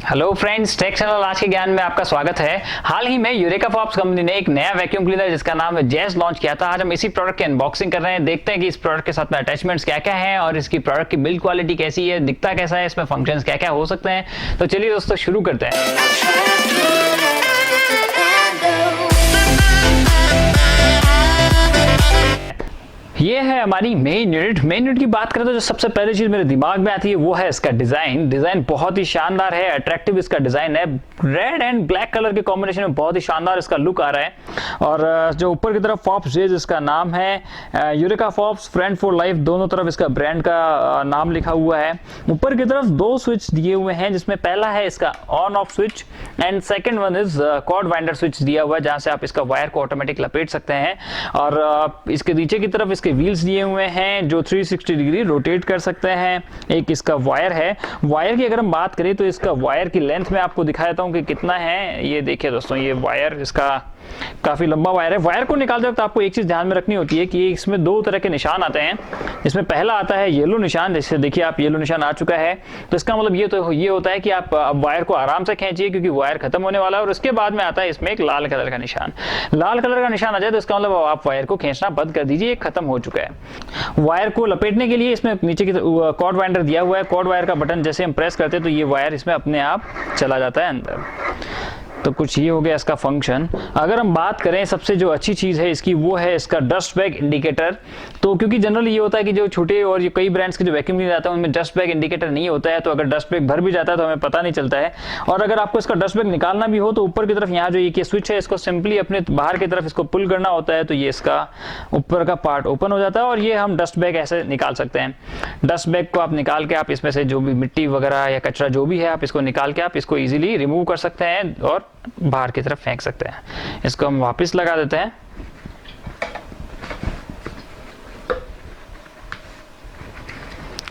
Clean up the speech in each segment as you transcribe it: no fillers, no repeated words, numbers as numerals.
Hello friends, take channel आज के ज्ञान में आपका स्वागत है। हाल ही में यूरेका फॉर्ब्स कंपनी ने एक नया वैक्यूम क्लीनर जिसका नाम है जैज लॉन्च किया था। आज हम इसी प्रोडक्ट की अनबॉक्सिंग कर रहे हैं। देखते हैं कि इस प्रोडक्ट के साथ में अटैचमेंट्स क्या क्या हैं और इसकी प्रोडक्ट की बिल्ड क्वालिटी कैसी है, दिखता कैसा है, इसमें फंक्शंस क्या क्या हो सकते हैं। तो चलिए दोस्तों शुरू करते हैं। ये है हमारी मेन यूनिट की बात करें तो जो सबसे पहली चीज मेरे दिमाग में आती है वो है इसका डिजाइन बहुत ही शानदार है, अट्रैक्टिव इसका डिजाइन है। रेड एंड ब्लैक कलर के कॉम्बिनेशन में बहुत ही शानदार इसका लुक आ रहा है। और जो ऊपर की तरफ फॉर्ब्स जेज इसका नाम है, eureka Forbes friend for life, दोनों तरफ इसका ब्रांड का नाम लिखा हुआ है। ऊपर की तरफ दो स्विच दिए हुए हैं, जिसमें पहला है इसका on off switch and second one is cord winder switch दिया हुआ है, जहां से आप इसका वायर को ऑटोमेटिक लपेट सकते हैं। और इसके नीचे की तरफ इसके व्हील्स दिए हुए हैं जो 360 डिग्री रोटेट कर सकते हैं। एक इसका वायर है। वायर की अगर हम बात करें तो इसका वायर की लेंथ में आपको दिखा देता हूं कि कितना है। ये देखिए दोस्तों, ये वायर इसका काफी लंबा वायर है। वायर को निकालते वक्त आपको एक चीज ध्यान में रखनी होती है कि इसमें दो तरह के निशान आते हैं। इसमें पहला आता है येलो निशान, जैसे देखिए आप येलो निशान आ चुका है, तो इसका मतलब ये होता है कि आप अब वायर को आराम से खींचिए क्योंकि वायर खत्म होने वाला है। और उसके बाद में आता है इसमें एक लाल कलर का निशान। लाल कलर का निशान आ जाए तो इसका मतलब आप वायर को खींचना बंद कर दीजिए, खत्म हो चुका है। वायर को लपेटने के लिए इसमें नीचे की कॉर्ड वाइंडर दिया हुआ है। कॉर्ड वायर का बटन जैसे हम प्रेस करते हैं तो ये वायर इसमें अपने आप चला जाता है अंदर। तो कुछ ये हो गया इसका फंक्शन। अगर हम बात करें सबसे जो अच्छी चीज है इसकी, वो है इसका डस्ट बैग इंडिकेटर। तो क्योंकि जनरली ये होता है कि जो छोटे और ये कई ब्रांड्स के जो वैक्यूम क्लीनर आते हैं उनमें डस्ट बैग इंडिकेटर नहीं होता है, तो अगर डस्ट बैग भर भी जाता है तो हमें पता नहीं चलता है। और अगर आपको इसका डस्ट बैग निकालना भी हो तो ऊपर की तरफ यहाँ जो ये स्विच है, इसको सिंपली अपने बाहर की तरफ इसको पुल करना होता है, तो ये इसका ऊपर का पार्ट ओपन हो जाता है और ये हम डस्ट बैग ऐसे निकाल सकते हैं। डस्ट बैग को आप निकाल के आप इसमें से जो भी मिट्टी वगैरह या कचरा जो भी है, आप इसको निकाल के आप इसको इजीली रिमूव कर सकते हैं और बाहर की तरफ फेंक सकते हैं। इसको हम वापस लगा देते हैं।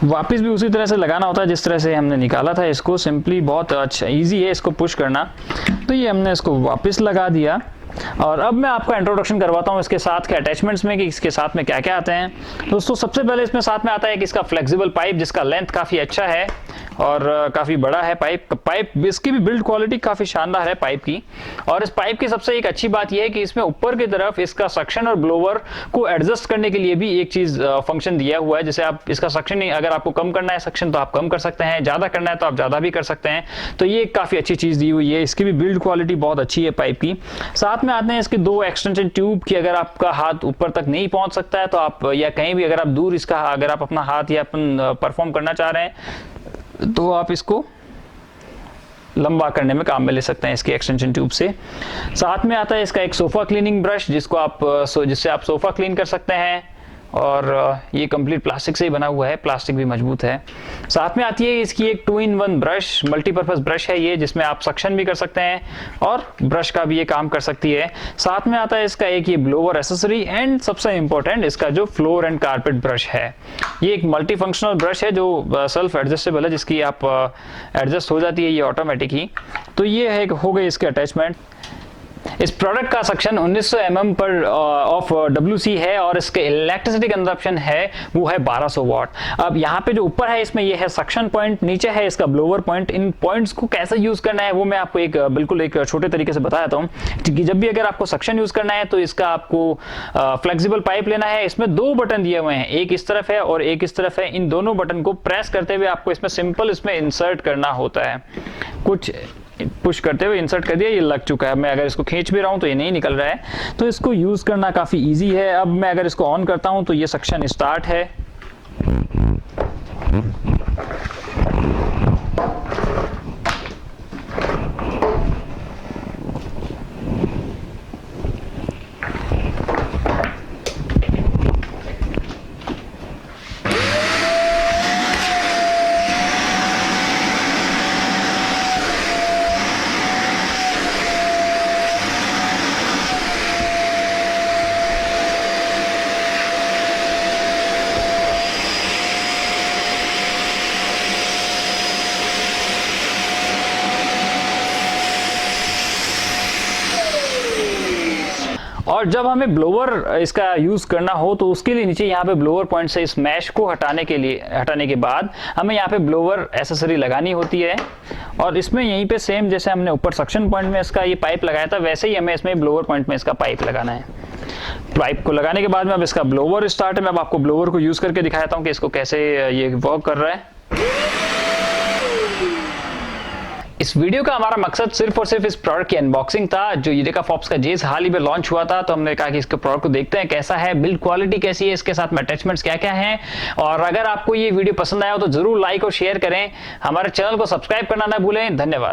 वापस भी उसी तरह से लगाना होता है जिस तरह से हमने निकाला था इसको। सिंपली बहुत अच्छा इजी है इसको पुश करना। तो ये हमने इसको वापस लगा दिया। और अब मैं आपका इंट्रोडक्शन करवाता हूँ इसके साथ के अटैचमेंट्स में कि इसके साथ में क्या क्या आते हैं। दोस्तों सबसे पहले इसमें साथ में आता है कि इसका फ्लेक्सिबल पाइप, जिसका लेंथ काफ़ी अच्छा है और काफ़ी बड़ा है पाइप इसकी भी बिल्ड क्वालिटी काफ़ी शानदार है पाइप की। और इस पाइप की सबसे एक अच्छी बात यह है कि इसमें ऊपर की तरफ इसका सक्शन और ब्लोवर को एडजस्ट करने के लिए भी एक चीज़ फंक्शन दिया हुआ है। जैसे आप इसका सक्शन, अगर आपको कम करना है सक्शन तो आप कम कर सकते हैं, ज़्यादा करना है तो आप ज़्यादा भी कर सकते हैं। तो ये काफ़ी अच्छी चीज़ दी हुई है। इसकी भी बिल्ड क्वालिटी बहुत अच्छी है पाइप की। साथ में आते हैं इसके दो एक्सटेंशन ट्यूब की। अगर आपका हाथ ऊपर तक नहीं पहुंच सकता है तो आप, या कहीं भी अगर आप दूर इसका, अगर आप अपना हाथ या अपन परफॉर्म करना चाह रहे हैं तो आप इसको लंबा करने में काम में ले सकते हैं इसकी एक्सटेंशन ट्यूब से। साथ में आता है इसका एक सोफा क्लीनिंग ब्रश, जिससे आप सोफा क्लीन कर सकते हैं। और ये कंप्लीट प्लास्टिक से ही बना हुआ है, प्लास्टिक भी मजबूत है। साथ में आती है इसकी एक 2-in-1 ब्रश, मल्टीपर्पज ब्रश है ये, जिसमें आप सक्शन भी कर सकते हैं और ब्रश का भी ये काम कर सकती है। साथ में आता है इसका एक ये ब्लोवर एसेसरी एंड सबसे इंपॉर्टेंट इसका जो फ्लोर एंड कारपेट ब्रश है। ये एक मल्टी फंक्शनल ब्रश है जो सेल्फ एडजस्टेबल है, जिसकी आप एडजस्ट हो जाती है ये ऑटोमेटिक ही। तो ये है हो गई इसके अटैचमेंट। इस प्रोडक्ट का सक्शन 1900 mm पर ऑफ WC है और इसके इलेक्ट्रिसिटी कंजप्शन है वो है 1200 वाट। अब यहाँ पे जो ऊपर है इसमें ये है सक्शन पॉइंट, नीचे है इसका ब्लोवर पॉइंट। इन पॉइंट्स को कैसे यूज करना है वो मैं आपको बिल्कुल एक छोटे तरीके से बता देता हूँ कि जब भी अगर आपको सक्शन यूज करना है तो इसका आपको फ्लेक्सिबल पाइप लेना है। इसमें दो बटन दिए हुए हैं, एक इस तरफ है और एक इस तरफ है। इन दोनों बटन को प्रेस करते हुए आपको इसमें सिंपल इंसर्ट करना होता है। कुछ पुश करते हुए इंसर्ट कर दिया, ये लग चुका है। मैं अगर इसको खींच भी रहा हूं तो ये नहीं निकल रहा है, तो इसको यूज करना काफी इजी है। अब मैं अगर इसको ऑन करता हूं तो ये सक्शन स्टार्ट है। और जब हमें ब्लोअर इसका यूज करना हो तो उसके लिए नीचे यहाँ पे ब्लोअर पॉइंट से इस मैश को हटाने के बाद हमें यहाँ पे ब्लोअर एसेसरी लगानी होती है। और इसमें यहीं पे सेम जैसे हमने ऊपर सक्शन पॉइंट में इसका ये पाइप लगाया था, वैसे ही हमें इसमें ब्लोअर पॉइंट में इसका पाइप लगाना है। पाइप को लगाने के बाद में अब इसका ब्लोअर स्टार्ट है। मैं अब आपको ब्लोअर को यूज करके दिखाता हूँ कि इसको कैसे ये वर्क कर रहा है। इस वीडियो का हमारा मकसद सिर्फ और सिर्फ इस प्रोडक्ट की अनबॉक्सिंग था, जो यूरेका फॉप्स का जेस हाल ही में लॉन्च हुआ था। तो हमने कहा कि इसके प्रोडक्ट को देखते हैं कैसा है, बिल्ड क्वालिटी कैसी है, इसके साथ में अटैचमेंट्स क्या क्या हैं। और अगर आपको ये वीडियो पसंद आया हो तो जरूर लाइक और शेयर करें। हमारे चैनल को सब्सक्राइब करना ना भूलें। धन्यवाद।